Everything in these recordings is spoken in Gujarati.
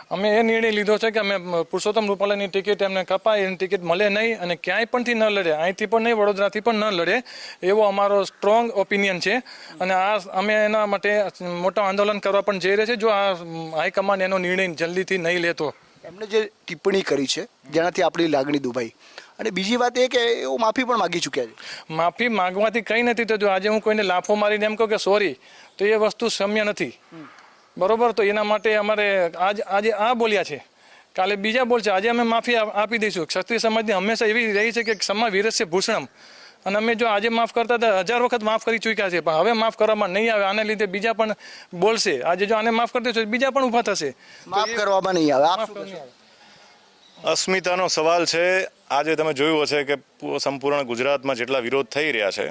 અમે એ નિર્ણય લીધો છે કે અમે પુરુષોત્તમ રૂપાલાની ટિકિટ એમને કપાય, એની ટિકિટ મળે નહીં અને ક્યાંય પણથી ન લડે, અહીંથી પણ નહીં, વડોદરાથી પણ ન લડે, એવો અમારો સ્ટ્રોંગ ઓપિનિયન છે. અને આ અમે એના માટે મોટા આંદોલન કરવા પણ જઈ રહ્યા છે જો આ હાઈકમાન્ડ એનો નિર્ણય જલ્દીથી નહીં લેતો. એમણે જે ટિપ્પણી કરી છે જેનાથી આપણી લાગણી દુભાઈ, અને બીજી વાત એ કે એઓ માફી પણ માગી ચૂક્યા છે. માફી માંગવાથી કંઈ નથી થતું. આજે હું કોઈને લાફો મારીને એમ કહું કે સોરી, તો એ વસ્તુ સમ્ય નથી, બરોબર. તો એના માટે અમારે આજે આ બોલ્યા છે, કાલે બીજા બોલશે, આજે અમે માફી આપી દઈશું. ક્ષત્રિય સમાજની હંમેશા એવી રહી છે કે ક્ષમા વીરસ્ય ભૂષણમ, અને અમે જો આજે માફ કરતા હતા 1000 વખત માફ કરી ચૂક્યા છે, પણ હવે માફ કરવામાં નહીં આવે. આને લીધે બીજા પણ બોલશે. આજે જો આને માફ કરી દઈશું બીજા પણ ઊભા થશે, માફ કરવામાં નહીં આવે. અસ્મિતાનો સવાલ છે. આજે તમે જોયું હશે કે સંપૂર્ણ ગુજરાતમાં જેટલા વિરોધ થઈ રહ્યા છે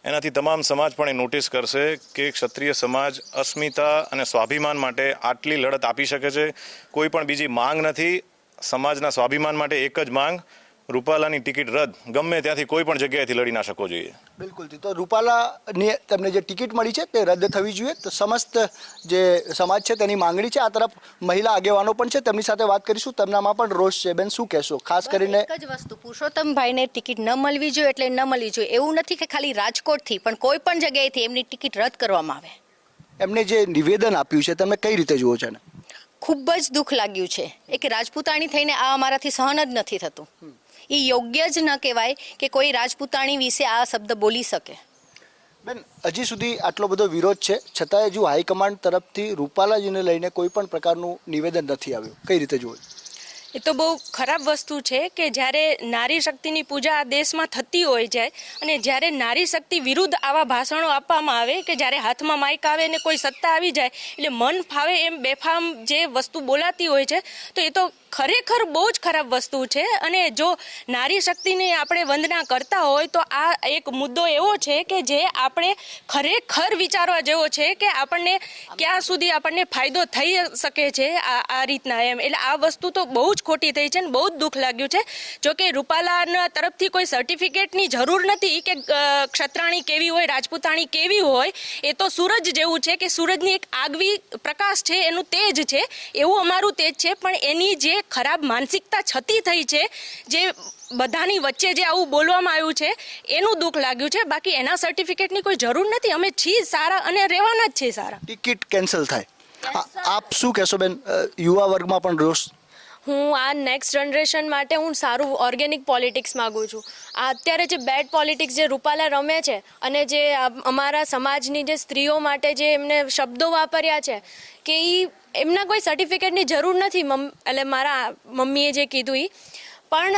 એનાથી તમામ સમાજ પણ એ નોટિસ કરશે કે ક્ષત્રિય સમાજ અસ્મિતા અને સ્વાભિમાન માટે આટલી લડત આપી શકે છે. કોઈ પણ બીજી માંગ નથી. સમાજના સ્વાભિમાન માટે એક જ માંગ, રૂપાલાની ટિકિટ રદ, ગમે ત્યાંથી કોઈ પણ જગ્યાએથી લડી ના શકવો જોઈએ. બિલકુલ. તો રૂપાલાને તેમને જે ટિકિટ મળી છે તે રદ થવી જોઈએ. તો સમસ્ત જે સમાજ છે તેની માંગણી છે. આ તરફ મહિલા આગેવાનો પણ છે, તેમની સાથે વાત કરીશું. તેમનામાં પણ રોષ છે. બેન, શું કહેશો? ખાસ કરીને એક જ વસ્તુ, પુરુષોત્તમભાઈને ટિકિટ ન મળવી જોઈએ એટલે ન મળવી જોઈએ. એવું નથી કે ખાલી રાજકોટથી, પણ કોઈ પણ જગ્યાએથી એમની ટિકિટ રદ કરવામાં આવે. એમને જે નિવેદન આપ્યું છે તમે કઈ રીતે જુઓ છો? ખૂબ જ દુઃખ લાગ્યું છે. એક રાજપૂતાણી થઈને આ અમારાથી સહન જ નથી થતું. એ યોગ્ય જ ન કહેવાય કે કોઈ રાજપૂતાણી વિશે આ શબ્દ બોલી શકે. બેન, હજી સુધી આટલો બધો વિરોધ છે છતાંય હજુ હાઈકમાન્ડ તરફથી રૂપાલાજીને લઈને કોઈ પણ પ્રકારનું નિવેદન નથી આવ્યું. કઈ રીતે જુઓ? એ તો બહુ ખરાબ વસ્તુ છે કે જ્યારે નારી શક્તિની પૂજા આ દેશમાં થતી હોય જાય અને જ્યારે નારી શક્તિ વિરુદ્ધ આવા ભાષણો આપવામાં આવે કે જ્યારે હાથમાં માઇક આવે ને કોઈ સત્તા આવી જાય એટલે મન ફાવે એમ બેફામ જે વસ્તુ બોલાતી હોય છે, તો એ તો ખરેખર બહુ જ ખરાબ વસ્તુ છે. અને જો નારી શક્તિની આપણે વંદના કરતા હોય તો આ એક મુદ્દો એવો છે કે જે આપણે ખરેખર વિચારવા જેવો છે કે આપણને ક્યાં સુધી આપણને ફાયદો થઈ શકે છે આ રીતના એમ. એટલે આ વસ્તુ તો બહુ જ ખોટી થઈ છે ને બહુ જ દુઃખ લાગ્યું છે. જો કે રૂપાલાના તરફથી કોઈ સર્ટિફિકેટની જરૂર નથી કે ક્ષત્રાણી કેવી હોય, રાજપૂતાણી કેવી હોય. એ તો સૂરજ જેવું છે કે સૂરજની એક આગવી પ્રકાશ છે, એનું તેજ છે, એવું અમારું તેજ છે. પણ એની જે ખરાબ માનસિકતા છતી થઈ છે, જે બધાની વચ્ચે જે આવું બોલવામાં આવ્યું છે, એનું દુઃખ લાગ્યું છે. બાકી એના સર્ટિફિકેટની કોઈ જરૂર નથી. અમે છીએ સારા અને રહેવાના જ છીએ સારા. ટિકિટ કેન્સલ થાય, આપ શું કહેશો બેન? યુવા વર્ગમાં પણ રોષ. હું આ નેક્સ્ટ જનરેશન માટે હું સારું ઓર્ગેનિક પોલિટિક્સ માગું છું. આ અત્યારે જે બેડ પોલિટિક્સ જે રૂપાલા રમે છે અને જે અમારા સમાજની જે સ્ત્રીઓ માટે જે એમને શબ્દો વાપર્યા છે કે એમના કોઈ સર્ટિફિકેટની જરૂર નથી, એટલે મારા મમ્મીએ જે કીધું એ, પણ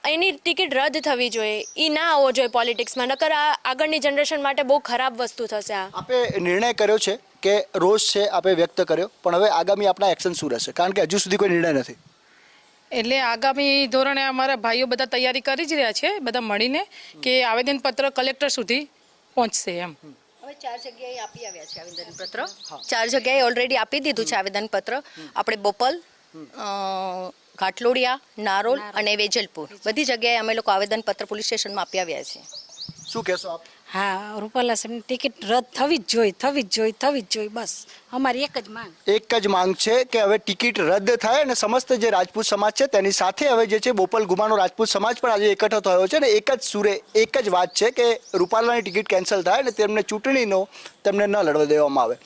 એની ટિકિટ રદ થવી જોઈએ. એ ના આવવો જોઈએ પોલિટિક્સમાં, નકર આ આગળની જનરેશન માટે બહુ ખરાબ વસ્તુ થશે. આપે નિર્ણય કર્યો છે કે રોષ છે આપે વ્યક્ત કર્યો, પણ હવે આગામી આપણા એક્શન શું રહેશે? કારણ કે હજુ સુધી કોઈ નિર્ણય નથી. એટલે આગામી ધોરણે અમારા ભાઈઓ બધા તૈયારી કરી જ રહ્યા છે, બધા મળીને કે આવેદનપત્ર કલેક્ટર સુધી પહોંચશે એમ. હવે 4 જગ્યાએ આપી આવ્યા છે આવેદનપત્ર. 4 જગ્યાએ ઓલરેડી આપી દીધું છે આવેદનપત્ર. આપણે બોપલ, ઘાટલોડિયા, નારોલ અને વેજલપુર બધી જગ્યાએ અમે લોકો આવેદનપત્ર પોલીસ સ્ટેશનમાં આપી આવ્યા છીએ. શું કહેશો આપ? હા, રૂપાલા સાહેબની ટિકિટ રદ થવી જ જોઈએ, થવી જ જોઈએ, થવી જ જોઈએ. બસ અમારી એક જ માંગ, એક જ માંગ છે કે હવે ટિકિટ રદ થાય અને સમસ્ત જે રાજપૂત સમાજ છે તેની સાથે હવે જે છે બોપલ ગુમાનો રાજપૂત સમાજ પણ આજે એકઠો થયો છે ને એક જ સુરે એક જ વાત છે કે રૂપાલાની ટિકિટ કેન્સલ થાય અને તેમને ચૂંટણીનો તેમને ન લડવા દેવામાં આવે.